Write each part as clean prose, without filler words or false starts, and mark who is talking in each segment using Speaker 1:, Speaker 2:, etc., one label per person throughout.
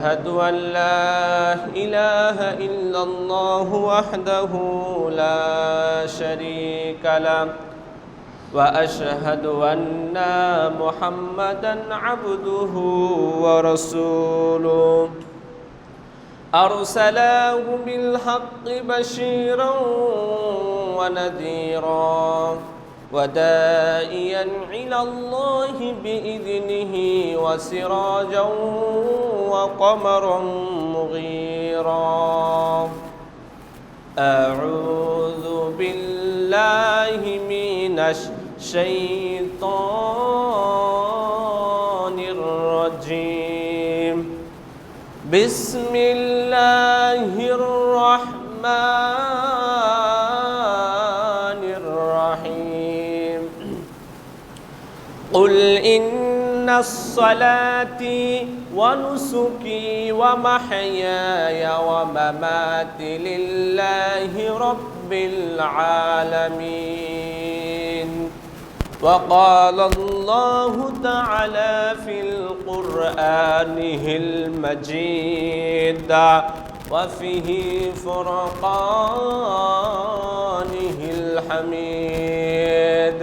Speaker 1: أشهد أن لا إله إلا الله وحده لا شريك له وأشهد أن محمدا عبده ورسوله أرسله بالحق بشيرا ونذيرا وداعيا إلى الله بإذنه وسراجا وقمرا منيرا أعوذ بالله من الشيطان الرجيم بسم الله الرحمن الرحيم قل إن صلاتي ونسكي ومحياي ومماتي لله رب العالمين وقال الله تعالى في القرآن المجيد وفيه فرقانه الحميد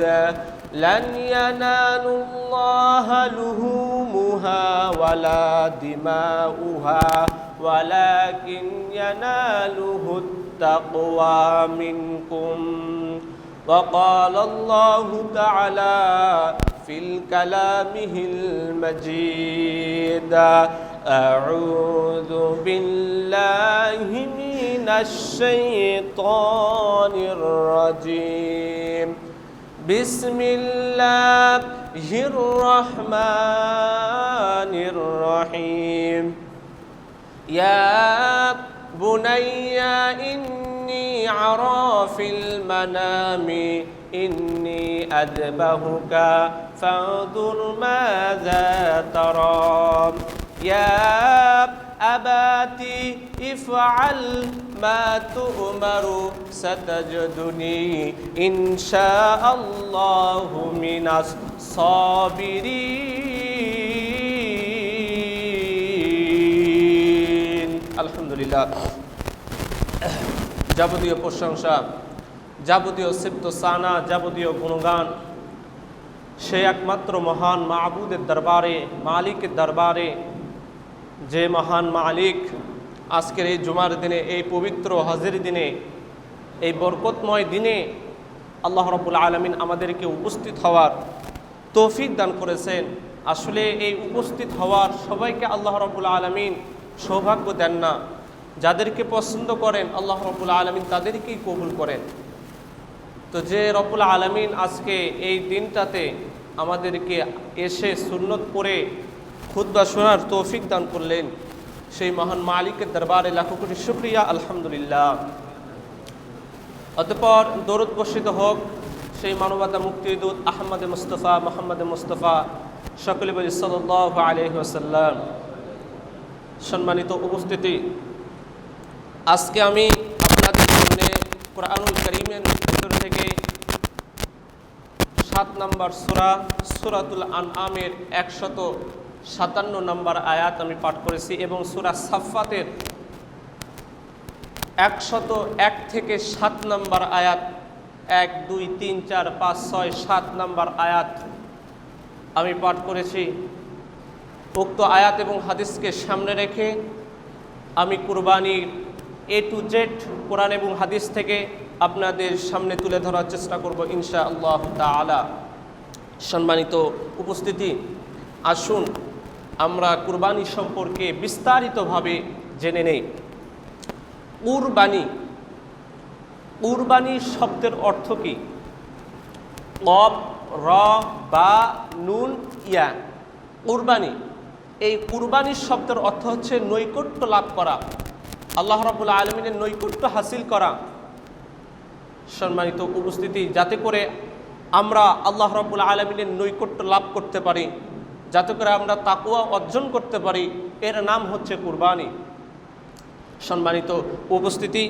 Speaker 1: لن ينالوا الله لحومها ولا دماؤها ولكن يناله التقوى منكم وقال الله تعالى في كلامه المجيد أعوذ بالله من الشيطان الرجيم بسم الله الرحمن الرحيم يا بني إني أرى في المنام إني أذبحك فانظر ماذا ترى يا أبتي افعل ما تؤمر ستجدني إن شاء الله من الصابرين الحمد لله যাবতীয় প্রশংসা যাবতীয় সিফত সানা যাবতীয় গুণগান সে একমাত্র মহান মাবুদের দরবারে মালিকের দরবারে যে মহান মালিক আজকের এই জুমার দিনে এই পবিত্র হজের দিনে এই বরকতময় দিনে আল্লাহ রাব্বুল আলামিন আমাদেরকে উপস্থিত হওয়ার তৌফিক দান করেছেন। আসলে এই উপস্থিত হওয়ার সবাইকে আল্লাহ রাব্বুল আলামিন সৌভাগ্য দেন না। যাদেরকে পছন্দ করেন আল্লাহ রাব্বুল আলামিন তাদেরকেই কবুল করেন। তো যে রব্বুল আলামিন আজকে এই দিনটাতে আমাদেরকে এসে সুন্নত পড়ে খুতবা শোনার তৌফিক দান করলেন, সেই মহান মালিকের দরবারে লাখো কোটি শুকরিয়া আলহামদুলিল্লাহ। অতঃপর দরুদ বর্ষিত হোক সেই মানবতা মুক্তির দূত আহমদ মুস্তফা মোহাম্মদ মুস্তফা সকলে বলি সাল্লাল্লাহু আলাইহি ওয়াসাল্লাম। সম্মানিত উপস্থিতি, আজকে আমি আপনাদের সামনে কুরআনুল কারীমের ভিতর থেকে 7 নম্বর সূরা সূরাতুল আনআমের 157 নম্বর আয়াত আমি পাঠ করেছি এবং সূরা সাফফাতের 101 থেকে 7 নম্বর আয়াত 1 2 3 4 5 6 7 নম্বর আয়াত আমি পাঠ করেছি। উক্ত আয়াত এবং হাদিসকে সামনে রেখে আমি কুরবানির A to Z কোরআন এবং হাদিস থেকে আপনাদের সামনে তুলে ধরার চেষ্টা করব ইনশাআল্লাহ তাআলা। সম্মানিত উপস্থিতি, আসুন আমরা কুরবানি সম্পর্কে বিস্তারিতভাবে জেনে নেই। কুরবানি শব্দের অর্থ কি? কব র বা নুন ইয়া কুরবানি। এই কুরবানি শব্দের অর্থ হচ্ছে নৈকট্য লাভ করা, আল্লাহ রাব্বুল আলামিনের নৈকট্য হাসিল করা। সম্মানিত উপস্থিতি, যাতে করে আমরা আল্লাহ রাব্বুল আলামিনের নৈকট্য লাভ করতে পারি, যাতে করে আমরা তাকওয়া অর্জন করতে পারি, এর নাম হচ্ছে কুরবানি। সম্মানিত উপস্থিতি,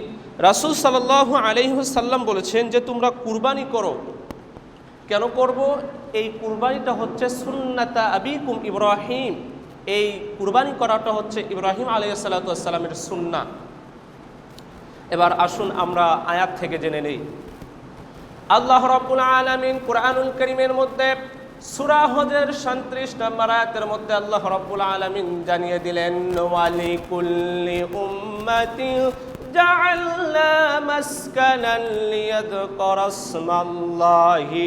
Speaker 1: রাসূল সাল্লাল্লাহু আলাইহি ওয়াসাল্লাম বলেছেন যে তোমরা কুরবানি করো। কেন করব? এই কুরবানিটা হচ্ছে সুন্নাতা আবিকুম ইব্রাহিম, এই কুরবানি করাটা হচ্ছে ইব্রাহিম আলাইহিস সালাতু ওয়াস সালামের সুন্নাহ। এবার আসুন আমরা আয়াত থেকে জেনে নেই। আল্লাহ রাব্বুল আলামিন কুরআনুল কারীমের মধ্যে সূরা হজের 37 নম্বর আয়াতের মধ্যে আল্লাহ রাব্বুল আলামিন জানিয়ে দিলেন, ওয়ালি কুল্লি উম্মাতি জাআলনা মাসকানান লিয়াযকুরা ইসমাল্লাহি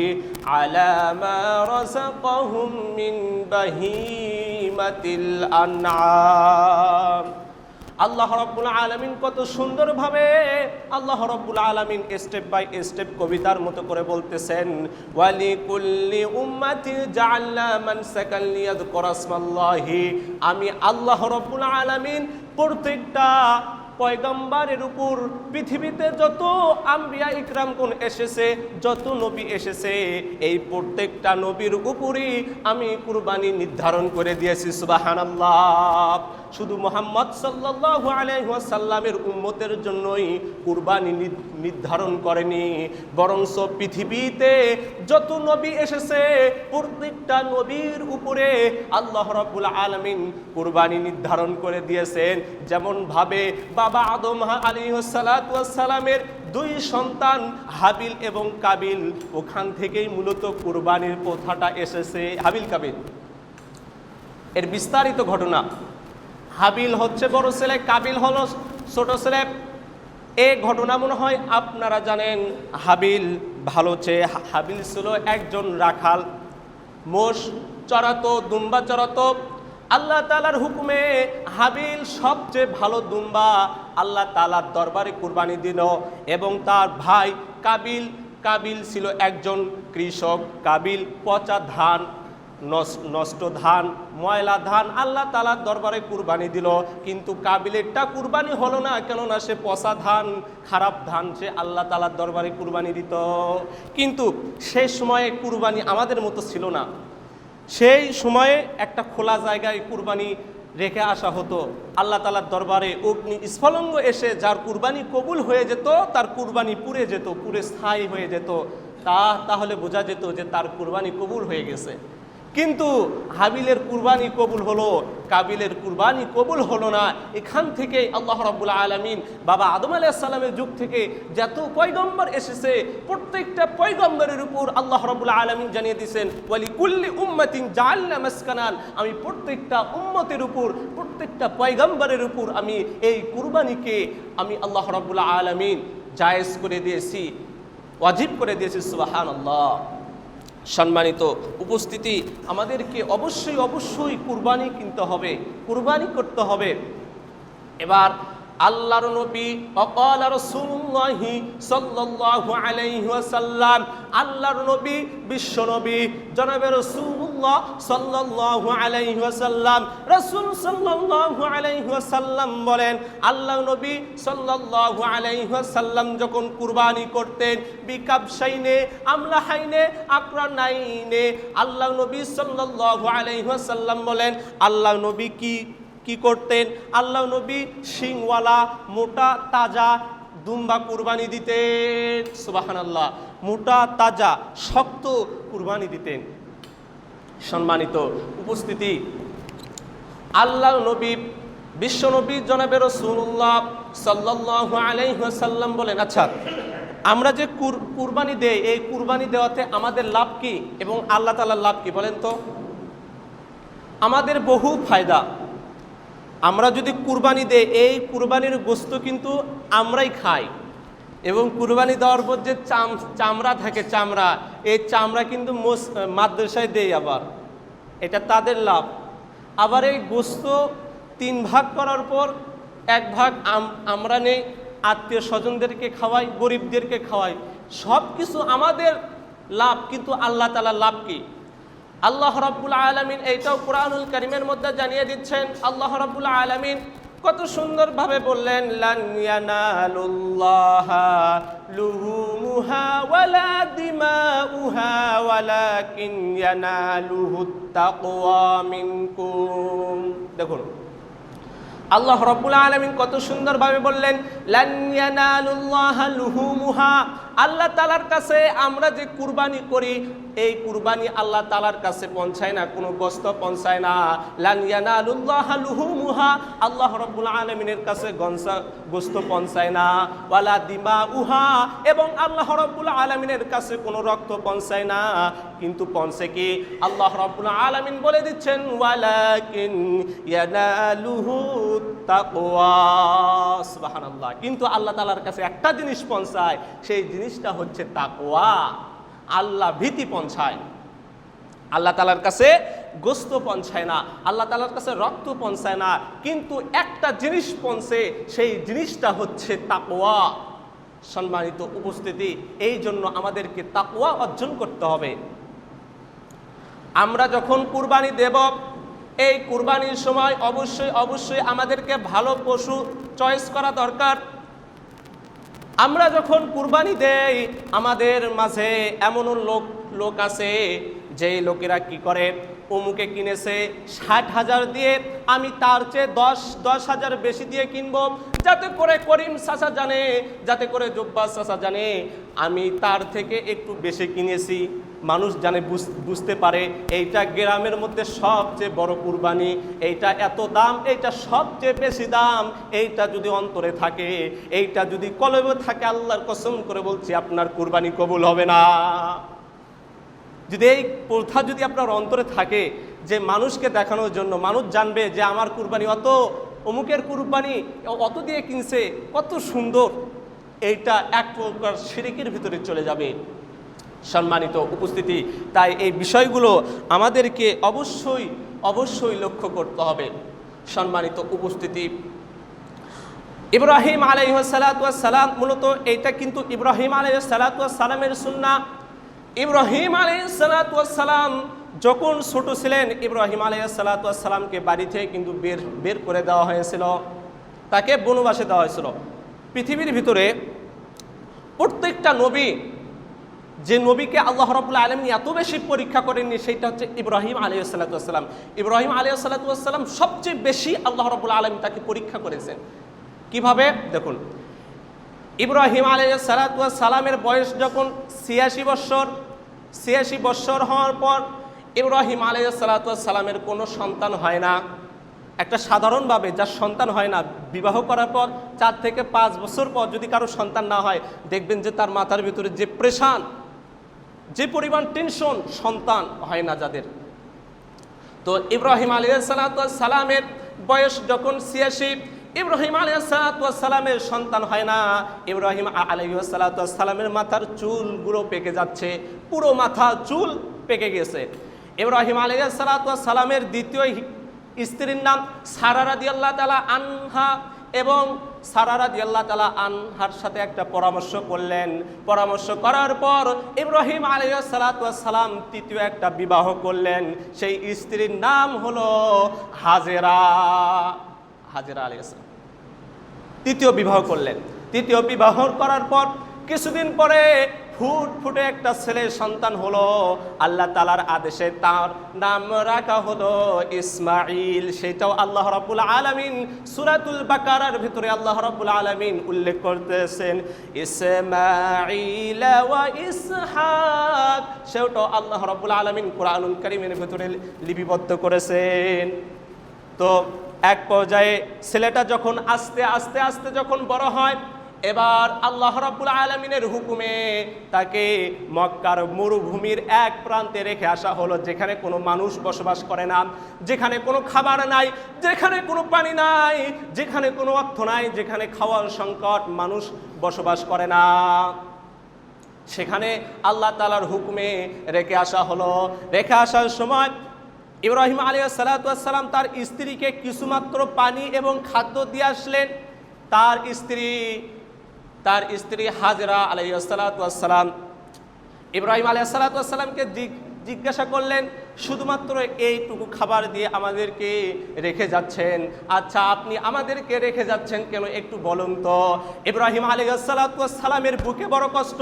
Speaker 1: আলা মা রাযাকাহুম মিন বাহিমাতিল আনআম। আল্লাহ রাব্বুল আলামিন কত সুন্দরভাবে আল্লাহ রাব্বুল আলামিন স্টেপ বাই স্টেপ কবিতার মতো করে বলতেছেন, ওয়ালি কুল্লি উম্মাতি জাআলনা মানসাকান লিয়াযকুরা ইসমাল্লাহি। আমি আল্লাহ রাব্বুল আলামিন প্রত্যেকটা পয়গম্বরের উপর পৃথিবীতে যত আম্বিয়া ইকরামগণ এসেছে, যত নবী এসেছে, এই প্রত্যেকটা নবীর উপরই আমি কুরবানি নির্ধারণ করে দিয়েছি। সুবহানাল্লাহ। শুধু মুহাম্মদ সাল্লাল্লাহু আলাইহি ওয়াসাল্লামের উম্মতের জন্যই কুরবানি নির্ধারণ করেনি, বরঞ্চ পৃথিবীতে যত নবী এসেছে প্রত্যেকটা নবীর উপরে আল্লাহ রাব্বুল আলামিন কুরবানি নির্ধারণ করে দিয়েছেন। যেমন ভাবে বাবা আদম আলাইহিস সালাতু ওয়াস সালামের দুই সন্তান হাবিল এবং কাবিল, ওখান থেকেই মূলত কুরবানির প্রথাটা এসেছে। হাবিল কাবিল এর বিস্তারিত ঘটনা। হাবিল হচ্ছে বড় ছেলে, কাবিল হলো ছোট ছেলে। এই ঘটনা মনে হয় আপনারা জানেন। হাবিল ভালো চেয়ে হাবিল ছিল একজন রাখাল, মোষ চড়াতো, দুম্বা চড়াতো। আল্লাহ তাআলার হুকুমে হাবিল সবচেয়ে ভালো দুম্বা আল্লাহ তাআলার দরবারে কুরবানি দিল। এবং তার ভাই কাবিল ছিল একজন কৃষক। কাবিল পচা ধান, নষ্ট ধান, ময়লা ধান আল্লাহ তাআলার দরবারে কুরবানি দিল। কিন্তু কাবিলেরটা কুরবানি হলো না, কেননা সে পচা ধান, খারাপ ধান সে আল্লাহ তাআলার দরবারে কুরবানি দিত। কিন্তু সেই সময়ে কুরবানি আমাদের মতো ছিল না। সেই সময়ে একটা খোলা জায়গায় কুরবানি রেখে আসা হতো। আল্লাহ তাআলার দরবারে অগ্নি স্ফলঙ্গ এসে যার কুরবানি কবুল হয়ে যেত, তার কুরবানি পুড়ে যেত, পুড়ে স্থায়ী হয়ে যেত। তাহলে বোঝা যেত যে তার কুরবানি কবুল হয়ে গেছে। কিন্তু হাবিলের কুরবানি কবুল হলো, কাবিলের কুরবানি কবুল হলো না। এখান থেকে আল্লাহ রাব্বুল আলামিন বাবা আদম আলাইহিস সালামের যুগ থেকে যত পয়গম্বর এসেছে প্রত্যেকটা পয়গম্বরের উপর আল্লাহ রাব্বুল আলামিন জানিয়ে দিয়েছেন, ওয়ালি কুল্লি উম্মাতিন জাআলনা মাসকানান। আমি প্রত্যেকটা উম্মতের উপর, প্রত্যেকটা পয়গম্বরের উপর আমি এই কুরবানিকে আমি আল্লাহ রাব্বুল আলামিন জায়েজ করে দিয়েছি, ওয়াজিব করে দিয়েছি। সুবহানাল্লাহ। সম্মানিত উপস্থিতি, আমাদেরকে অবশ্যই কুরবানি কিনতে হবে, কুরবানি করতে হবে। এবার আল্লাহর নবী ওয়াকালা রাসূলুল্লাহি সাল্লাল্লাহু আলাইহি ওয়াসাল্লাম, আল্লাহর নবী বিশ্ব নবী জনাবে রাসূলুল্লাহ সাল্লাল্লাহু আলাইহি ওয়াসাল্লাম, রাসূল সাল্লাল্লাহু আলাইহি ওয়াসাল্লাম বলেন, আল্লাহর নবী সাল্লাল্লাহু আলাইহি ওয়াসাল্লাম যখন কুরবানি করতেন বিকাবশাইনে আমলাহাইনে আকরানাইনে, আল্লাহর নবী সাল্লাল্লাহু আলাইহি ওয়াসাল্লাম বলেন, আল্লাহর নবী কি করতেন? আল্লাহ নবী শিংওয়ালা মোটা তাজা দুম্বা কুরবানি দিতেন। সুবহানাল্লাহ। মোটা তাজা শক্ত কুরবানি দিতেন। সম্মানিত উপস্থিতি, আল্লাহ নবী বিশ্ব নবী জনাবে রাসূলুল্লাহ সাল্লাল্লাহু আলাইহি ওয়াসাল্লাম বলেন, আচ্ছা আমরা যে কুরবানি দেই, এই কুরবানি দেওয়াতে আমাদের লাভ কি এবং আল্লাহ তাআলার লাভ কি বলেন তো? আমাদের বহু ফায়দা। আমরা যদি কুরবানি দেই, এই কুরবানির গোশত কিন্তু আমরাই খাই এবং কুরবানি দেওয়ার পর যে চামড়া থাকে, চামড়া, এই চামড়া কিন্তু মাদ্রাসায় দেই, আবার এটা তাদের লাভ। আবার এই গোশত 3 ভাগ করার পর 1 ভাগ আমরা নেই, আত্মীয় স্বজনদেরকে খাওয়াই, গরিবদেরকে খাওয়াই। সব কিছু আমাদের লাভ, কিন্তু আল্লাহ তাআলার লাভ কি? আল্লাহ রাব্বুল আলামিন এইটাও কুরআনুল কারীমের মধ্যে জানিয়ে দিচ্ছেন। আল্লাহ রাব্বুল আলামিন কত সুন্দরভাবে বললেন, লান ইয়ানালুল্লাহা লুহুমুহা ওয়ালা দিমাউহা ওয়ালাকিন ইয়ানালুহুত তাকওয়া মিনকুম। দেখুন আল্লাহ রাব্বুল আলামিন কত সুন্দরভাবে বললেন, লান ইয়ানালুল্লাহা লুহুমুহা, আল্লাহ তাআলার কাছে আমরা যে কুরবানি করি, এই কুরবানি আল্লাহ তাআলার কাছে পৌঁছায় না, কোনো গোশত পৌঁছায় না। লান ইয়ানালুল্লাহা লুহুমুহা, আল্লাহ রাব্বুল আলামিনের কাছে গোশত পৌঁছায় না। ওয়ালা দিমাউহা, এবং আল্লাহ রাব্বুল আলামিনের কাছে কোনো রক্ত পৌঁছায় না। কিন্তু পৌঁছে কি? আল্লাহ রাব্বুল আলামিন বলে দিচ্ছেন ওয়ালাকিন ইয়ানালুহু তাকওয়া। সুবহানাল্লাহ। কিন্তু আল্লাহ তাআলার কাছে একটা জিনিস পৌঁছায়, সেই জিনিসটা হচ্ছে তাকওয়া, আল্লাহ ভীতি পৌঁছায়। আল্লাহ তাআলার কাছে গোশত পৌঁছায় না, আল্লাহ তাআলার কাছে রক্ত পৌঁছায় না, কিন্তু একটা জিনিস পৌঁছে, সেই জিনিসটা হচ্ছে তাকওয়া। সম্মানিত উপস্থিতি, এই জন্য আমাদেরকে তাকওয়া অর্জন করতে হবে। আমরা যখন কুরবানি দেব, এই কুরবানির সময় অবশ্যই অবশ্যই আমাদেরকে ভালো পশু চয়েস করা দরকার। আমরা যখন কুরবানি দেই, আমাদের মাঝে এমন লোক আছে যে লোকেরা কি করে, অমুকে কিনেছে 60,000 দিয়ে, আমি তার চেয়ে 10,000 বেশি দিয়ে কিনবো, যাতে করে করিম চাচা জানে, যাতে করে জব্বার চাচা জানে আমি তার থেকে একটু বেশি কিনেছি, মানুষ জানে, বুঝতে পারে এইটা গ্রামের মধ্যে সবচেয়ে বড় কুরবানি, এইটা এত দাম, এইটা সবচেয়ে বেশি দাম। এইটা যদি অন্তরে থাকে, এইটা যদি কলবে থাকে, আল্লাহর কসম করে বলছি আপনার কুরবানি কবুল হবে না। যদি এই প্রথা যদি আপনার অন্তরে থাকে যে মানুষকে দেখানোর জন্য, মানুষ জানবে যে আমার কুরবানি অত, অমুকের কুরবানি অত দিয়ে কিনছে, কত সুন্দর, এইটা এক প্রকার শিরকের ভিতরে চলে যাবে। সম্মানিত উপস্থিতি, তাই এই বিষয়গুলো আমাদেরকে অবশ্যই অবশ্যই লক্ষ্য করতে হবে। সম্মানিত উপস্থিতি, ইব্রাহিম আলাইহিস সালাতু ওয়াস সালাম, মূলত এইটা কিন্তু ইব্রাহিম আলাইহিস সালাতু ওয়াস সালামের সুন্নাহ। ইব্রাহিম আলাইহিস সালাতু ওয়াস সালাম যখন ছোট ছিলেন, ইব্রাহিম আলাইহিস সালাতু ওয়াস সালামকে বাড়ি থেকে কিন্তু বের করে দেওয়া হয়েছিল, তাকে বনবাসে দেওয়া হয়েছিল। পৃথিবীর ভিতরে প্রত্যেকটা নবী, যে নবীকে আল্লাহ রাব্বুল আলামিন এত বেশি পরীক্ষা করেননি, সেটা হচ্ছে ইব্রাহিম আলাইহিস সালাতু ওয়াস সালাম। ইব্রাহিম আলাইহিস সালাতু ওয়াস সালাম সবচেয়ে বেশি আল্লাহ রাব্বুল আলামিন তাকে পরীক্ষা করেছেন। কিভাবে? দেখুন, ইব্রাহিম আলাইহিস সালাতু ওয়াস সালামের বয়স যখন 86 বছর হওয়ার পর ইব্রাহিম আলাইহিস সালাতু ওয়াস সালামের কোনো সন্তান হয় না। একটা সাধারণভাবে যার সন্তান হয় না, বিবাহ করার পর 4 থেকে 5 বছর পর যদি কারো সন্তান না হয়, দেখবেন যে তার মাথার ভিতরে যে প্রেশান, যে পরিমাণ টেনশন, সন্তান হয় না যাদের। তো ইব্রাহিম আলাইহিস সালাতু ওয়াস সালামের বয়স যখন 86, ইব্রাহিম আলাইহিস সালাতু ওয়াস সালামের সন্তান হয় না। ইব্রাহিম আলাইহিস সালাতু ওয়াস সালামের মাথার চুলগুলো পেকে যাচ্ছে, পুরো মাথা চুল পেকে গেছে। ইব্রাহিম আলাইহিস সালাতু ওয়াস সালামের দ্বিতীয় স্ত্রীর নাম সারা রাদিয়াল্লাহু তাআলা আনহা, এবং সারা রাদিয়াল্লাহু তাআলা আনহার সাথে একটা পরামর্শ করলেন। পরামর্শ করার পর ইব্রাহিম আলাইহিস সালাতু ওয়াস সালাম তৃতীয় একটা বিবাহ করলেন। সেই স্ত্রীর নাম হলো হাজেরা। হাজেরা আলাইহিস সালাম তৃতীয় বিবাহ করলেন। তৃতীয় বিবাহ করার পর কিছুদিন পরে ফুটফুটে একটা ছেলে সন্তান হলো। আল্লাহ তাআলার আদেশে তার নাম রাখা হলো ইসমাঈল। সেটাও আল্লাহ রাব্বুল আলামিন সূরাতুল বাকারার ভিতরে আল্লাহ রাব্বুল আলামিন উল্লেখ করতেছেন ইসমাঈল ওয়া ইসহাক। সেটাও আল্লাহ রাব্বুল আলামিন কোরআনুল কারীমের ভিতরে লিপিবদ্ধ করেছেন। তো এক পর্যায়ে ছেলেটা যখন আস্তে আস্তে আস্তে যখন বড় হয়, এবার আল্লাহ রাব্বুল আলামিনের হুকুমে তাকে মক্কার মরুভূমির এক প্রান্তে রেখে আসা হলো, যেখানে কোনো মানুষ বসবাস করে না, যেখানে কোনো খাবার নাই, যেখানে কোনো পানি নাই, যেখানে কোনো অর্থ নাই, যেখানে খাওয়ার সংকট, মানুষ বসবাস করে না। সেখানে আল্লাহ তাআলার হুকুমে রেখে আসা হলো। রেখে আসার সময় ইব্রাহিম আলাইহিস সালাতু ওয়াস সালাম তার স্ত্রীকে কিছুমাত্র পানি এবং খাদ্য দিয়ে আসলেন। তার স্ত্রী হাজেরা আলাইহিস সালাতু ওয়াস সালাম ইব্রাহিম আলাইহিস সালাতু ওয়াস সালামকে জিজ্ঞাসা করলেন, শুধুমাত্র এইটুকু খাবার দিয়ে আমাদেরকে রেখে যাচ্ছেন, আচ্ছা আপনি আমাদেরকে রেখে যাচ্ছেন কেন, একটু বলুন তো। ইব্রাহিম আলাইহিস সালাতু ওয়াস সালামের বুকে বড় কষ্ট।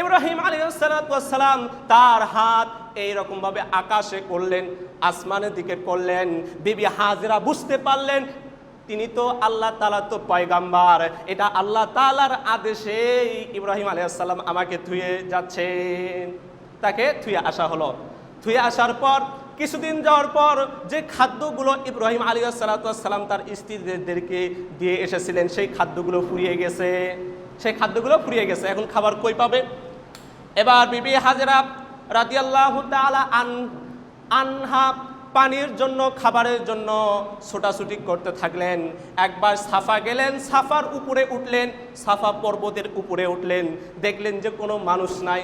Speaker 1: ইব্রাহিম আলাইহিস সালাতু ওয়াস সালাম তার হাত এইরকম ভাবে আকাশে করলেন, আসমানের দিকে করলেন। বিবি হাজেরা বুঝতে পারলেন তিনি তো আল্লাহ তাআলা তো পয়গাম্বার, এটা আল্লাহ তাআলার আদেশে ইব্রাহিম আলাইহিস সালাম আমাকে থুয়ে যাচ্ছেন। তাকে থুয়ে আসা হলো। থুয়ে আসার পর কিছুদিন যাওয়ার পর যে খাদ্যগুলো ইব্রাহিম আলাইহিস সালাম তার স্ত্রীদেরকে দিয়ে এসেছিলেন, সেই খাদ্যগুলো ফুরিয়ে গেছে। সেই খাদ্যগুলো ফুরিয়ে গেছে, এখন খাবার কই পাবে? এবার বিবি হাজেরা রাদিয়াল্লাহু তাআলা আনহা পানির জন্য, খাবারের জন্য ছোটাছুটি করতে থাকলেন। একবার সাফা গেলেন, সাফার উপরে উঠলেন, সাফা পর্বতের উপরে উঠলেন, দেখলেন যে কোনো মানুষ নাই,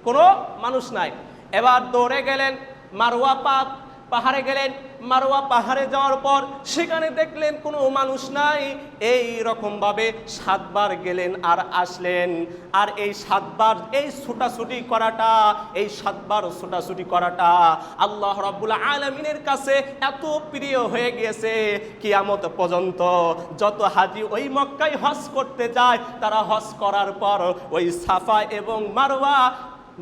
Speaker 1: কোনো মানুষ নাই। এবার দৌড়ে গেলেন মারওয়া পাহাড়ে গেলেন। মারওয়া পাহাড়ে যাওয়ার পর সেখানে দেখলেন কোনো মানুষ নাই। এই রকমভাবে 7 বার গেলেন আর আসলেন। আর এই 7 বার এই ছোটাছুটি করাটা, এই 7 বার ছোটাছুটি করাটা আল্লাহ রাব্বুল আলামিনের কাছে এত প্রিয় হয়ে গিয়েছে, কিয়ামত পর্যন্ত যত হাজি ওই মক্কায় হজ করতে যায়, তারা হজ করার পর ওই সাফা এবং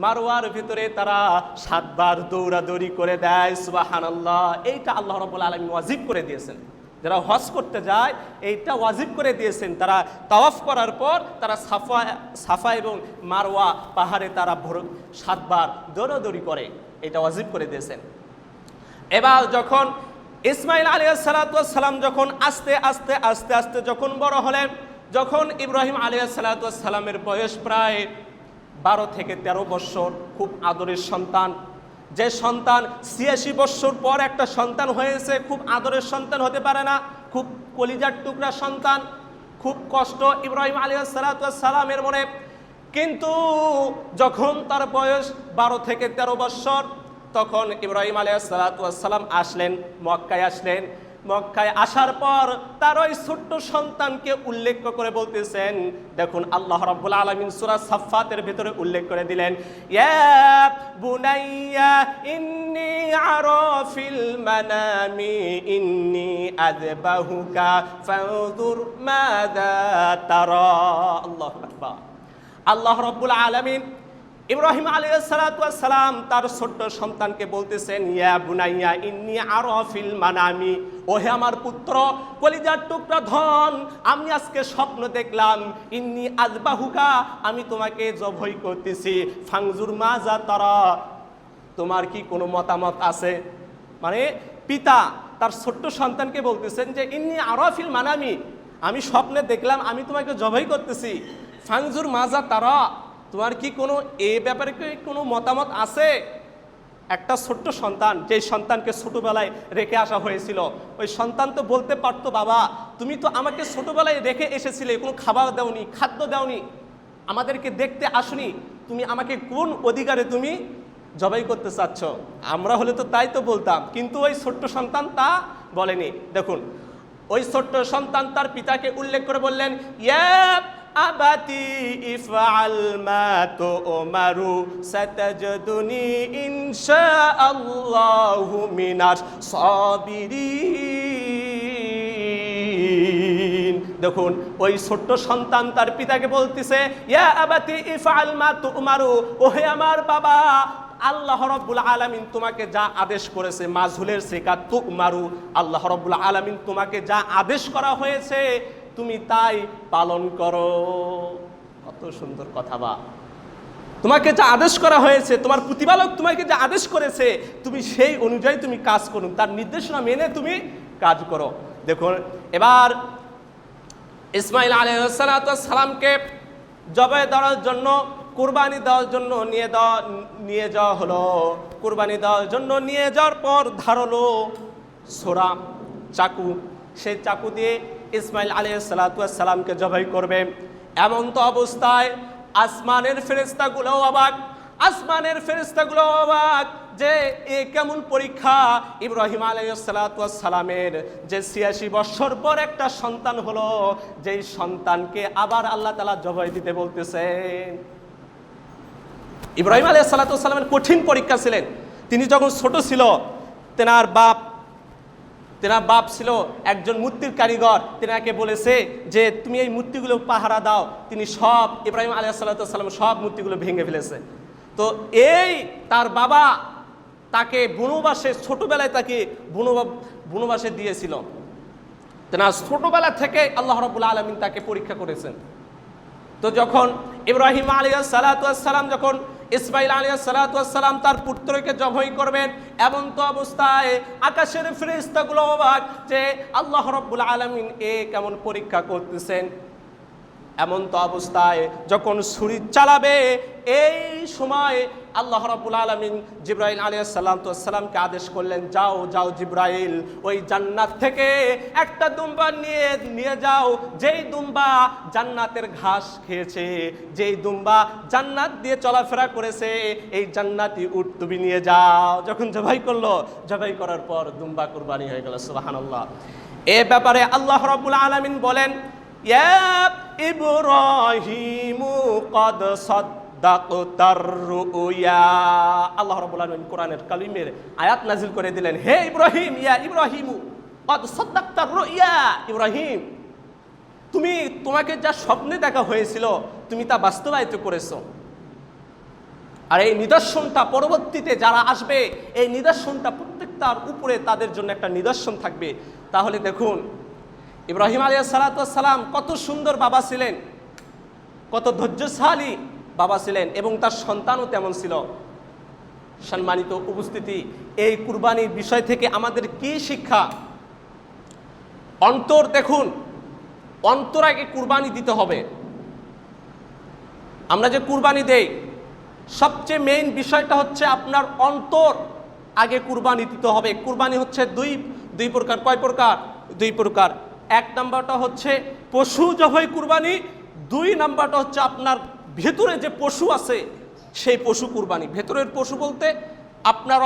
Speaker 1: মারওয়ার ভিতরে তারা 7 বার দৌড়াদৌড়ি করে দেয়। সুবহানাল্লাহ। এইটা আল্লাহ রাব্বুল আলামিন ওয়াজিব করে দিয়েছেন। যারা হজ করতে যায় এইটা ওয়াজিব করে দিয়েছেন। তারা তাওয়াফ করার পর তারা সাফা এবং মারওয়া পাহাড়ে তারা 7 বার দৌড়াদৌড়ি করে, এটা ওয়াজিব করে দিয়েছেন। এবার যখন ইসমাইল আলাইহিস সালাম যখন আস্তে আস্তে যখন বড় হলেন, যখন ইব্রাহিম আলাইহিস সালামের বয়স প্রায় 12 থেকে 13 বছর, খুব আদরের সন্তান। যে সন্তান 86 বছর পর একটা সন্তান হয়েছে, খুব আদরের সন্তান হতে পারে না, খুব কলিজার টুকরা সন্তান, খুব কষ্ট ইব্রাহিম আলাইহিস সালামের মনে। কিন্তু যখন তার বয়স 12 থেকে 13 বছর, তখন ইব্রাহিম আলাইহিস সালাম আসলেন, মক্কায় আসলেন। মক্কায় আসার পর তার ওই ছোট্ট সন্তানকে উল্লেখ করে বলতেছেন, দেখুন আল্লাহ রাব্বুল আলামিন সূরা সাফফাতের ভিতরে উল্লেখ করে দিলেন, ইয়া বুনাইয়া ইন্নী আরা ফিল মানামি ইন্নী আযবাহুকা ফানজুর মাযা তারা। আল্লাহু আকবার। আল্লাহ রাব্বুল আলামিন ইব্রাহিম আলাইহিস সালাম তার ছোট্ট সন্তানকে বলতেছেন, ইয়া বুনাইয়া ইন্নী আরা ফিল মানামি, ওহে আমার পুত্র, কলিজার টুকরা ধন, আমি আজকে স্বপ্ন দেখলাম, ইন্নী আযবাহুকা, আমি তোমাকে জবাই করতেছি, ফানজুর মাজা তারা, তোমার কি কোনো মতামত আছে? মানে পিতা তার ছোট্ট সন্তানকে বলতেছেন যে ইন্নী আরা ফিল মানামি, আমি স্বপ্নে দেখলাম আমি তোমাকে জবাই করতেছি, ফানজুর মাজা তারা, তোমার কি কোনো এ ব্যাপারে কি কোনো মতামত আছে? একটা ছোট্ট সন্তান, যে সন্তানকে ছোটবেলায় রেখে আসা হয়েছিল, ওই সন্তান তো বলতে পারতো, বাবা তুমি তো আমাকে ছোটবেলায় রেখে এসেছিলে, কোনো খাবার দাওনি, খাদ্য দাওনি, আমাদেরকে দেখতে আসনি, তুমি আমাকে কোন অধিকারে তুমি জবাই করতে চাচ্ছ? আমরা হলে তো তাই তো বলতাম, কিন্তু ওই ছোট্ট সন্তান তা বলেনি। দেখুন ওই ছোট্ট সন্তান তার পিতাকে উল্লেখ করে বললেন, ইয়া আবাতি ইফআল মা তুমারু সাতাজদুনি ইনশাআল্লাহু মিনাস সাবিরিন। দেখুন ওই ছোট্ট সন্তান তার পিতাকে বলতেছে, ইয়া আবাতি ইফআল মা তুমারু, ওহে আমার বাবা, আল্লাহ রাব্বুল আলামিন তোমাকে যা আদেশ করেছে, মাজহুলের সিকা তুমারু, আল্লাহ রাব্বুল আলামিন তোমাকে যা আদেশ করা হয়েছে তুমি তাই পালন করো। কত সুন্দর কথা। বা তোমাকে যা আদেশ করা হয়েছে, তোমার প্রতিপালক তোমাকে যা আদেশ করেছে, তুমি সেই অনুযায়ী তুমি কাজ করো, তার নির্দেশনা মেনে তুমি কাজ করো। দেখুন এবার ইসমাইল আলাইহিস সালামকে জবাই দেওয়ার জন্য, কুরবানি দেওয়ার জন্য নিয়ে যাওয়া হলো। কুরবানি দেওয়ার জন্য নিয়ে যাওয়ার পর ধারালো ছোরা চাকু, সেই চাকু দিয়ে ইসমাইল আলাইহিস সালামকে জবাই করবে। এমন তো অবস্থায় আসমানের ফেরেশতাগুলো অবাক, আসমানের ফেরেশতাগুলো অবাক যে এ কেমন পরীক্ষা, ইব্রাহিম আলাইহিস সালামের যে 86 বছর পর একটা সন্তান হলো, যেই সন্তানকে আবার আল্লাহ তাআলা জবাই দিতে বলতেছেন। ইব্রাহিম আলাইহিস সালামের কঠিন পরীক্ষা ছিলেন। তিনি যখন ছোট ছিল, তেনার বাপ ছিল একজন মূর্তির কারিগর, তেনাকে বলেছে যে তুমি এই মূর্তিগুলো পাহারা দাও। তিনি সব, ইব্রাহিম আলাইহিস সালাম সব মূর্তিগুলো ভেঙে ফেলেছে। তো এই তার বাবা তাকে বনবাসে, ছোটবেলায় তাকে বনবাসে দিয়েছিল। তেনা ছোটবেলা থেকে আল্লাহ রাব্বুল আলামিন তাকে পরীক্ষা করেছেন। তো যখন ইব্রাহিম আলাইহিস সালাতু ওয়াস সালাম যখন ইসমাঈল আলাইহিস সালাতু ওয়াস সালাম তার পুত্রকে জবাই করবেন, এমন তো অবস্থায় আকাশের ফেরেশতাগুলো অবাক যে আল্লাহ রাব্বুল আলামিন কেমন পরীক্ষা করতেছেন। এমন তো অবস্থায় যখন ছুরি চালাবে, এই সময় আল্লাহ রাব্বুল আলামিন জিবরাইল আলাইহিস সালাতু ওয়াস সালামকে আদেশ করলেন, যাও যাও জিবরাইল, ওই জান্নাত থেকে একটা দুম্বা নিয়ে যাও, যেই দুম্বা জান্নাতের ঘাস খেয়েছে, যেই দুম্বা জান্নাত দিয়ে চলাফেরা করেছে, এই জান্নাতি উট তুমি নিয়ে যাও। যখন জবাই করলো, জবাই করার পর দুম্বা কুরবানি হয়ে গেল। সুবহানাল্লাহ। এ ব্যাপারে আল্লাহ রাব্বুল আলামিন বলেন, ইয়া ইব্রাহিমু কদ সাদ্দাকতার রুয়া। আল্লাহ রাব্বুল আলামিন কোরআনের কালিমের আয়াত নাজিল করে দিলেন, হে ইব্রাহিম, ইয়া ইব্রাহিমু কদ সাদ্দাকতার রুয়া। ইব্রাহিম, তোমাকে যা স্বপ্নে দেখা হয়েছিল তুমি তা বাস্তবায়িত করেছো। আর এই নিদর্শনটা পরবর্তীতে যারা আসবে, এই নিদর্শনটা প্রত্যেকটার উপরে তাদের জন্য একটা নিদর্শন থাকবে। তাহলে দেখুন, ইব্রাহিম আলাইহিস সালাতু ওয়াস সালাম কত সুন্দর বাবা ছিলেন, কত ধৈর্যশালী বাবা ছিলেন, এবং তার সন্তানও তেমন ছিল। সম্মানিত উপস্থিতি, এই কুরবানির বিষয় থেকে আমাদের কি শিক্ষা? অন্তর, দেখুন, অন্তর আগে কুরবানি দিতে হবে। আমরা যে কুরবানি দেই, সবচেয়ে মেইন বিষয়টা হচ্ছে আপনার অন্তর আগে কুরবানি দিতে হবে। কুরবানি হচ্ছে দুই প্রকার। কয় প্রকার? দুই প্রকার। এক নাম্বারটা হচ্ছে পশু জবাই কুরবানি, দুই নাম্বারটা হচ্ছে আপনার ভেতরে যে পশু আছে সেই পশু কুরবানি। ভেতরের পশু বলতে আপনার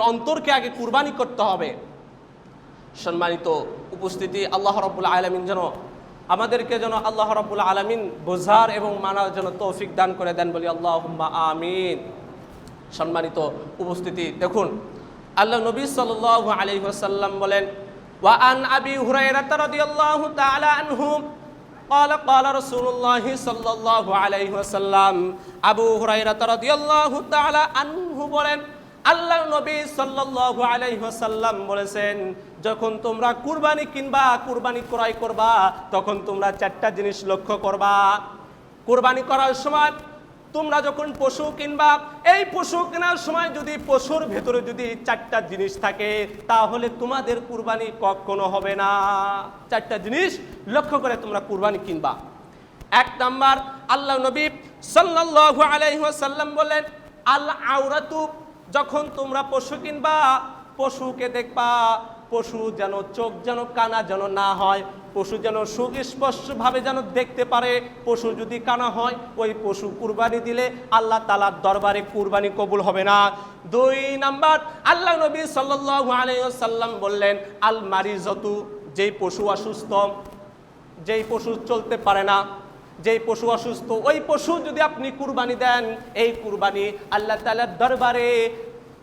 Speaker 1: অন্তরকে আগে কুরবানি করতে হবে। সম্মানিত উপস্থিতি, আল্লাহ রাব্বুল আলামিন আমাদেরকে আল্লাহ রাব্বুল আলামিন বোঝার এবং মানার জন্য তৌফিক দান করে দেন, বলি আল্লাহুম্মা আমিন। সম্মানিত উপস্থিতি, দেখুন, আল্লাহ নবী সাল্লাল্লাহু আলাইহি ওয়াসাল্লাম বলেন, ওয়া আন আবি হুরায়রা রাদিয়াল্লাহু তাআলা আনহু قال قال رسول الله صلى الله عليه وسلم। আবু হুরায়রা রাদিয়াল্লাহু তাআলা আনহু বলেন, আল্লাহ নবী সাল্লাল্লাহু আলাইহি ওয়াসাল্লাম বলেছেন, যখন তোমরা কুরবানি কিনবা, কুরবানি ক্রয় করবা, তখন তোমরা চারটা জিনিস লক্ষ্য করবা। কুরবানি করার সময় তোমরা যখন পশু কিনবা, এই পশু কেনার সময় যদি পশুর ভেতরে যদি চারটা জিনিস থাকে, তাহলে তোমাদের কুরবানি কখনো হবে না। চারটা জিনিস লক্ষ্য করে তোমরা কুরবানি কিনবা। এক নাম্বার, আল্লাহ নবী সাল্লাল্লাহু আলাইহি ওয়াসাল্লাম বলেন, আল আওরাতু, যখন তোমরা পশু কিনবা, পশুকে দেখবা, পশু যেন চোখ যেন কানা যেন না হয়, পশু যেন সুস্পষ্টভাবে যেন দেখতে পারে। পশু যদি কানা হয়, ওই পশু কুরবানি দিলে আল্লাহ তাআলার দরবারে কুরবানি কবুল হবে না। দুই নাম্বার, আল্লাহ নবী সাল্লাল্লাহু আলাইহি ওয়াসাল্লাম বললেন, আল মারিজাতু, যেই পশু অসুস্থ, যেই পশু চলতে পারে না, যেই পশু অসুস্থ, ওই পশু যদি আপনি কুরবানি দেন, এই কুরবানি আল্লাহ তাআলার দরবারে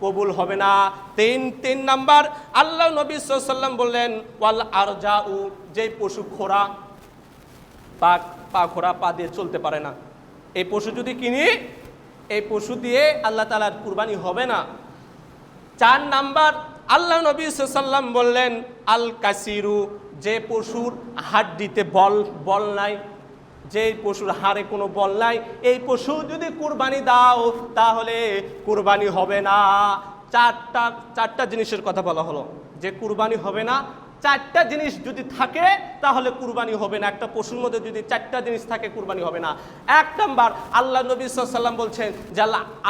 Speaker 1: কবুল হবে না। তিন নাম্বার, আল্লাহ নবী সাল্লাল্লাহু আলাইহি ওয়াসাল্লাম বললেন, ওয়াল আরজাউ, যেই পশু খোরা, পা খোরা, পা দিয়ে চলতে পারে না, এই পশু যদি কিনি, এই পশু দিয়ে আল্লাহ তাআলার কুরবানি হবে না। চার নাম্বার, আল্লাহ নবী সাল্লাল্লাহু আলাইহি ওয়াসাল্লাম বললেন, আল কাসিরু, যে পশুর হাড়িতে বল নাই, যে পশুর হাড়ে কোনো বল নাই, এই পশু যদি কুরবানি দাও তাহলে কুরবানি হবে না। চারটা জিনিসের কথা বলা হলো যে কুরবানি হবে না। চারটা জিনিস যদি থাকে তাহলে কুরবানি হবে না। একটা পশুর মধ্যে যদি চারটা জিনিস থাকে, কুরবানি হবে না। এক নাম্বার, আল্লাহ নবী সাল্লাল্লাহু আলাইহি ওয়াসাল্লাম বলছেন যে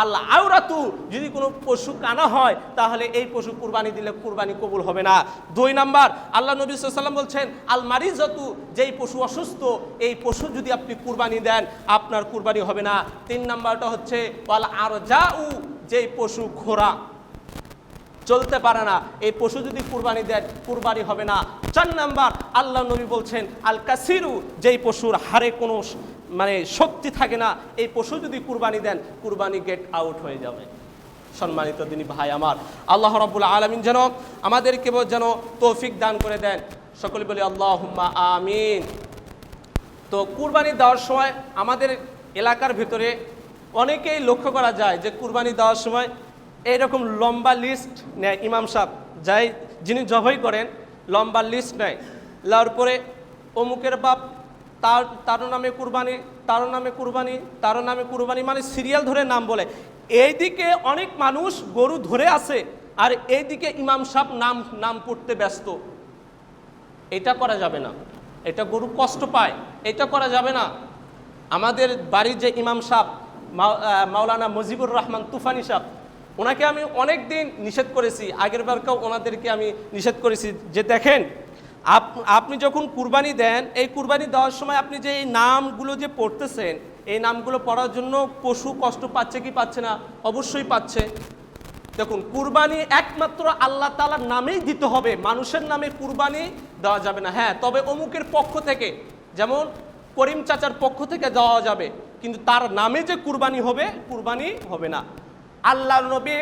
Speaker 1: আল্লাহ আওরাতু, যদি কোনো পশু কানা হয় তাহলে এই পশু কুরবানি দিলে কুরবানি কবুল হবে না। দুই নাম্বার, আল্লাহ নবী সাল্লাল্লাহু আলাইহি ওয়াসাল্লাম বলছেন, আল মারিজাতু, যেই পশু অসুস্থ, এই পশু যদি আপনি কুরবানি দেন আপনার কুরবানি হবে না। তিন নাম্বারটা হচ্ছে ওয়াল আরজাউ, যেই পশু খোরা, চলতে পারে না, এই পশু যদি কুরবানি দেন কুরবানি হবে না। চার নাম্বার, আল্লাহ নবী বলছেন, আল কাসিরু, যেই পশুর হাড়ে কোনো শক্তি থাকে না, এই পশু যদি কুরবানি দেন কুরবানি গেট আউট হয়ে যাবে। সম্মানিত দিনী ভাই আমার, আল্লাহ রাব্বুল আলামিন যেন আমাদেরকে যেন তৌফিক দান করে দেন। সকলে বলি আল্লাহুম্মা আমিন। তো কুরবানি দেওয়ার সময় আমাদের এলাকার ভিতরে অনেকেই লক্ষ্য করা যায় যে কুরবানি দেওয়ার সময় এইরকম লম্বা লিস্ট নেয় ইমাম সাহেব, যিনি জবাই করেন, লম্বা লিস্ট নেয়, নেওয়ার পরে অমুকের বাপ তার নামে কুরবানি, তার নামে কুরবানি, তার নামে কুরবানি, মানে সিরিয়াল ধরে নাম বলে। এইদিকে অনেক মানুষ গরু ধরে আছে, আর এইদিকে ইমাম সাহেব নাম পড়তে ব্যস্ত। এটা করা যাবে না, এটা গরু কষ্ট পায়, এটা করা যাবে না। আমাদের বাড়ির যে ইমাম সাহেব মাওলানা মুজিবুর রহমান তুফানি সাহেব, ওনাকে আমি অনেক দিন নিষেধ করেছি, আগের বারকেও ওনাদেরকে আমি নিষেধ করেছি যে দেখেন, আপনি যখন কুরবানি দেন, এই কুরবানি দেওয়ার সময় আপনি যে এই নামগুলো যে পড়তেছেন, এই নামগুলো পড়ার জন্য পশু কষ্ট পাচ্ছে কি পাচ্ছে না? অবশ্যই পাচ্ছে। দেখুন, কুরবানি একমাত্র আল্লাহ তাআলার নামেই দিতে হবে, মানুষের নামে কুরবানি দেওয়া যাবে না। হ্যাঁ, তবে অমুকের পক্ষ থেকে, যেমন করিম চাচার পক্ষ থেকে দেওয়া যাবে, কিন্তু তার নামে যে কুরবানি হবে না। আল্লাহর নবী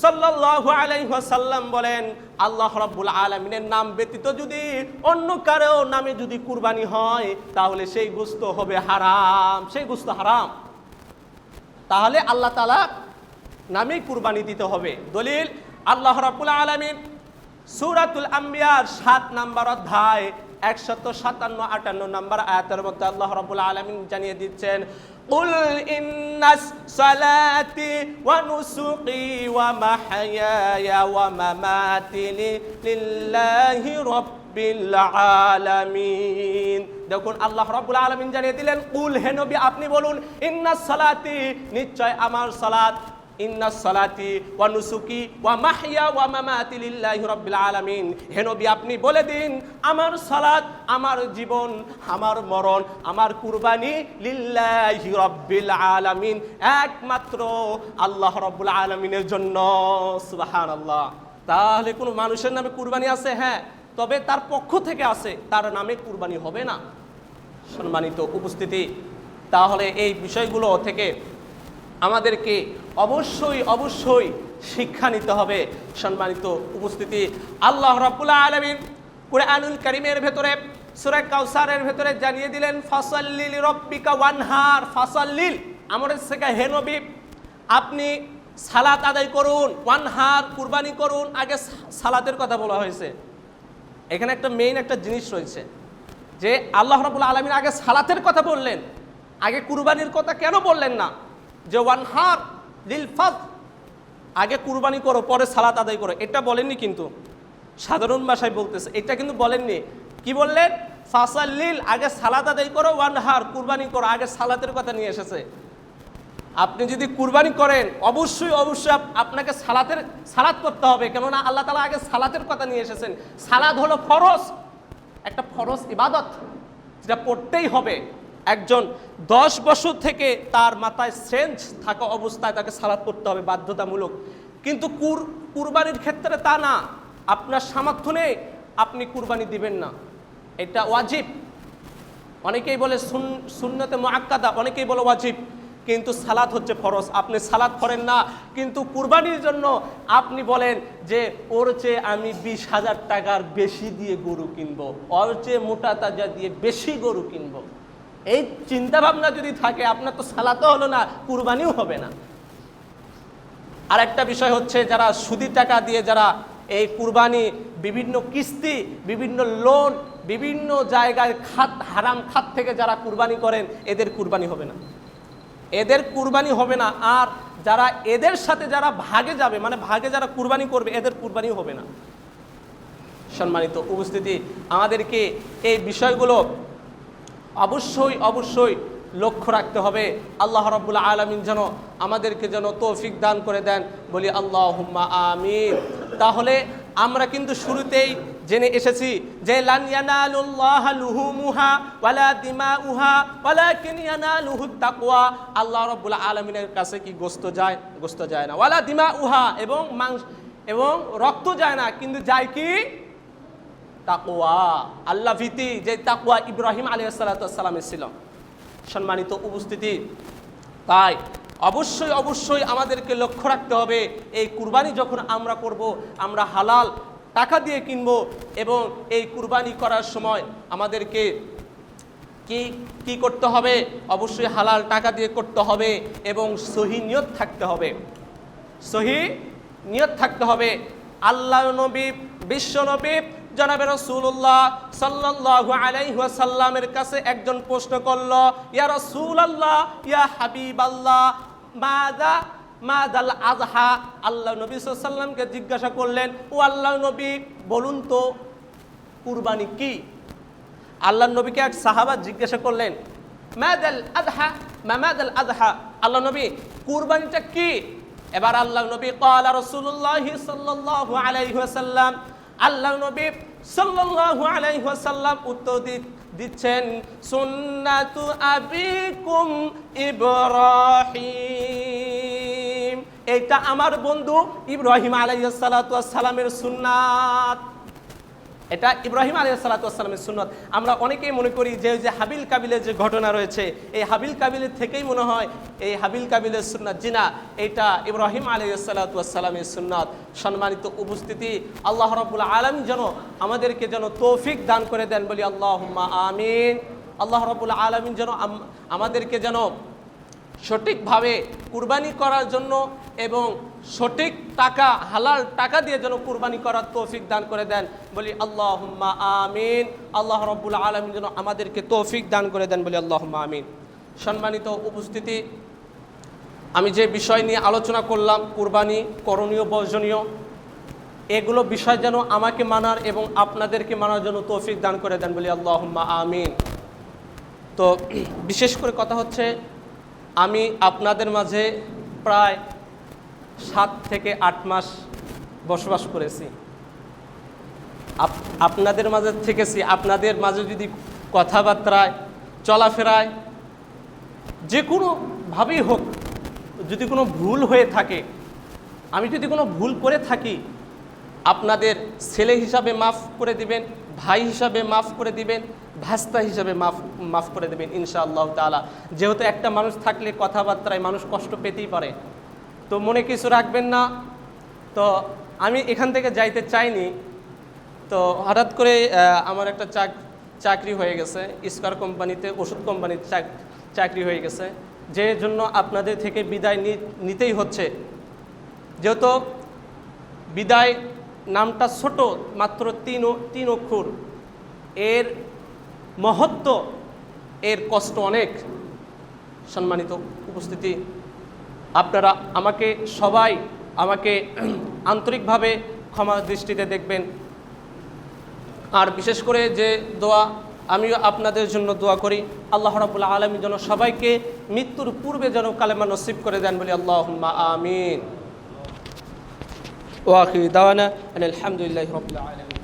Speaker 1: সাল্লাল্লাহু আলাইহি ওয়াসাল্লাম বলেন, আল্লাহ রাব্বুল আলামিনের নাম ব্যতীত যদি অন্য কারো নামে যদি কুরবানি হয়, তাহলে সেই গোশত হবে হারাম, সেই গোশত হারাম। তাহলে আল্লাহ তাআলা নামেই কুরবানি দিতে হবে। দলিল, আল্লাহ রাব্বুল আলামিন সূরাতুল আম্বিয়ার ৭ নম্বর অধ্যায় ১৫৭-৫৮ নম্বর আয়াতের মধ্যে আল্লাহ রাব্বুল আলামিন জানিয়ে দিচ্ছেন, কুল ইন্নাস সালাতি ওয়া নুসুকি ওয়া মাহইয়ায়া ওয়া মামাতি লিল্লাহি রাব্বিল আলামিন। দেখুন, আল্লাহ রাব্বুল আলামিন জানিয়ে দিলেন, কুল, হে নবী আপনি বলুন, ইন্নাস সালাতি, নিশ্চয় আমার সালাত, ইন্নাস সালাতি ওয়া নুসুকি ওয়া মাহইয়া ওয়া মামাতি লিল্লাহি রাব্বিল আলামিন। হে নবী আপনি বলে দিন, আমার সালাত, আমার জীবন, আমার মরণ, আমার কুরবানি লিল্লাহি রাব্বিল আলামিন, একমাত্র আল্লাহ রাব্বুল আলামিনের জন্য। সুবহানাল্লাহ। তাহলে কোনো মানুষের নামে কুরবানি আছে? হ্যাঁ, তবে তার পক্ষ থেকে আছে, তার নামে কুরবানি হবে না। সম্মানিত উপস্থিতি, তাহলে এই বিষয়গুলো থেকে আমাদেরকে অবশ্যই শিক্ষা নিতে হবে। সম্মানিত উপস্থিতি, আল্লাহ রাব্বুল আলামিন কুরআনুল কারীমের ভেতরে সূরা কাউসারের ভেতরে জানিয়ে দিলেন, ফাসাল্লি লিরাব্বিকা ওয়ানহার। ফাসাল্লিল, আমাদের থেকে হে নবী আপনি সালাত আদায় করুন, ওয়ানহার কুরবানি করুন। আগে সালাতের কথা বলা হয়েছে। এখানে একটা মেইন একটা জিনিস রয়েছে যে আল্লাহ রাব্বুল আলামিন আগে সালাতের কথা বললেন, আগে কুরবানির কথা কেন বললেন না? যে ওয়ানহার লিল ফাদ, আগে কুরবানি করো পরে সালাত আদায় করো, এটা বলেননি, কিন্তু সাধারণ ভাষায় বলতেছে, এটা কিন্তু বলেননি। কি বললেন? ফাসাল্লিল, আগে সালাত আদায় করো, ওয়ানহার কুরবানি করো, আগে সালাতের কথা নিয়ে এসেছে। আপনি যদি কুরবানি করেন, অবশ্যই আপনাকে সালাত করতে হবে, কেননা আল্লাহ তাআলা আগে সালাতের কথা নিয়ে এসেছেন। সালাত হলো ফরজ, একটা ফরজ ইবাদত, যেটা পড়তেই হবে। একজন 10 বছর থেকে তার মাথায় সেন্স থাকা অবস্থায় তাকে সালাত করতে হবে, বাধ্যতামূলক। কিন্তু কুরবানির ক্ষেত্রে তা না, আপনার সামর্থ্য নেই, আপনি কুরবানি দিবেন না, এটা ওয়াজিব। অনেকেই বলে সুন্নতে মুআক্কাদা, অনেকেই বলে ওয়াজিব, কিন্তু সালাত হচ্ছে ফরজ। আপনি সালাত করেন না, কিন্তু কুরবানির জন্য আপনি বলেন যে ওর চেয়ে আমি 20,000 টাকার বেশি দিয়ে গরু কিনবো, ওর চেয়ে মোটা তাজা দিয়ে বেশি গরু কিনবো। এই চিন্তা ভাবনা যদি থাকে, আপনার তো সালাতও হলো না, কুরবানিও হবে না। আর একটা বিষয় হচ্ছে, যারা সুদি টাকা দিয়ে যারা এই কুরবানি, বিভিন্ন কিস্তি, বিভিন্ন লোন, বিভিন্ন জায়গায় হারাম খাত থেকে যারা কুরবানি করেন, এদের কুরবানি হবে না, এদের কুরবানি হবে না। আর যারা এদের সাথে যারা ভাগে যাবে, মানে ভাগে যারা কুরবানি করবে, এদের কুরবানিও হবে না। সম্মানিত উপস্থিতি, আমাদেরকে এই বিষয়গুলো অবশ্যই লক্ষ্য রাখতে হবে। আল্লাহ রাব্বুল আলামিন যেন আমাদেরকে যেন তৌফিক দান করে দেন, বলি আল্লাহুম্মা আমিন। তাহলে আমরা কিন্তু শুরুতেই জেনে এসেছি যে লান ইয়ানালুল্লাহা লুহুমুহা ওয়ালা দিমাউহা ওয়ালাকিন ইয়ানালুহুত তাকওয়া। আল্লাহ রাব্বুল আলামিনের কাছে কি গোশত যায় না, ওয়ালা দিমাউহা, এবং মাংস এবং রক্ত যায় না, কিন্তু যায় কি? তাকওয়া, আল্লাহ ভীতি, যে তাকওয়া ইব্রাহিম আলাইহিস সালাতু ওয়াস সালামের ছিল। সম্মানিত উপস্থিতি, তাই অবশ্যই আমাদেরকে লক্ষ্য রাখতে হবে, এই কুরবানি যখন আমরা করব, আমরা হালাল টাকা দিয়ে কিনবো, এবং এই কুরবানি করার সময় আমাদেরকে কি করতে হবে? অবশ্যই হালাল টাকা দিয়ে করতে হবে, এবং সহি নিয়ত থাকতে হবে, সহি নিয়ত থাকতে হবে। আল্লাহ নবী, বিশ্ব নবী জনাবে রাসূলুল্লাহ সাল্লাল্লাহু আলাইহি ওয়াসাল্লামের কাছে একজন প্রশ্ন করল, ইয়া রাসূলুল্লাহ, ইয়া হাবিবাল্লাহ, মাদাল আযহা। আল্লাহ নবী সাল্লাল্লাহু আলাইহি ওয়াসাল্লামকে জিজ্ঞাসা করলেন, ও আল্লাহ নবী, বলুন তো কুরবানি কি? আল্লাহ নবীকে এক সাহাবা জিজ্ঞাসা করলেন, মাদাল আযহা, মাদাল আযহা, আল্লাহ নবী কুরবানিটা কি? এবার আল্লাহ নবী ক্বালা রাসূলুল্লাহ সাল্লাল্লাহু আলাইহি ওয়াসাল্লাম, আল্লাহ নবী সাল্লাল্লাহু আলাইহি ওয়াসাল্লাম উত্তর দিচ্ছেন, সুন্নাতু আবিকুম ইব্রাহিম। এটা আমার বন্ধু ইব্রাহিম আলাইহিস সালাতু ওয়াস সালামের সুন্নাত। এটা ইব্রাহিম আলাইহিস সালাতু ওয়াস সালামের সুন্নাত। আমরা অনেকেই মনে করি যে হাবিল কাবিলের যে ঘটনা রয়েছে, এই হাবিল কাবিলের থেকেই মনে হয় এই হাবিল কাবিলের সুন্নাত। জিনা, এটা ইব্রাহিম আলাইহিস সালাতু ওয়াস সালামের সুন্নাত। সম্মানিত উপস্থিতি, আল্লাহ রাব্বুল আলামিন যেন আমাদেরকে যেন তৌফিক দান করে দেন, বলি আল্লাহুম্মা আমিন। আল্লাহ রাব্বুল আলামিন যেন আমাদেরকে যেন সঠিকভাবে কুরবানি করার জন্য এবং সঠিক টাকা, হালাল টাকা দিয়ে যেন কুরবানি করার তৌফিক দান করে দেন, বলি আল্লাহুম্মা আমিন। আল্লাহ রাব্বুল আলামিন যেন আমাদেরকে তৌফিক দান করে দেন, বলি আল্লাহুম্মা আমিন। সম্মানিত উপস্থিতি, আমি যে বিষয় নিয়ে আলোচনা করলাম, কুরবানি, করণীয়, বর্জনীয়, এগুলো বিষয় যেন আমাকে মানার এবং আপনাদেরকে মানার জন্য তৌফিক দান করে দেন, বলি আল্লাহুম্মা আমিন। তো বিশেষ করে কথা হচ্ছে, আমি আপনাদের মাঝে প্রায় 7 থেকে 8 মাস বসবাস করেছি, আপনাদের মাঝে থেকেছি। আপনাদের মাঝে যদি কথাবার্তায়, চলাফেরায়, যে কোনোভাবেই হোক, যদি কোনো ভুল হয়ে থাকে, আমি যদি কোনো ভুল করে থাকি, আপনাদের ছেলে হিসাবে মাফ করে দিবেন, ভাই হিসাবে মাফ করে দিবেন, ভাস্তা হিসাবে মাফ করে দেবেন ইনশাআল্লাহ তাআলা। যেহেতু একটা মানুষ থাকলে কথাবার্তায় মানুষ কষ্ট পেতেই পারে, তো মনে কিছু রাখবেন না। তো আমি এখান থেকে যাইতে চাইনি, তো হঠাৎ করে আমার একটা চাকরি হয়ে গেছে, স্কয়ার কোম্পানিতে, ওষুধ কোম্পানির চাকরি হয়ে গেছে, যে জন্য আপনাদের থেকে বিদায় নিতেই হচ্ছে। যেহেতু বিদায় নামটা ছোট, মাত্র 3 অক্ষর, এর মহত্ব, এর কষ্ট অনেক। সম্মানিত উপস্থিতি, আপনারা সবাই আমাকে আন্তরিকভাবে ক্ষমা দৃষ্টিতে দেখবেন। আর বিশেষ করে যে দোয়া, আমিও আপনাদের জন্য দোয়া করি, আল্লাহ রাব্বুল আলামিন যেন সবাইকে মৃত্যুর পূর্বে যেন কালেমা নসিব করে দেন, বলি আল্লাহুম্মা আমিন। ওয়া আখিরু দাওয়ানা আলহামদুলিল্লাহি রাব্বিল আলামিন।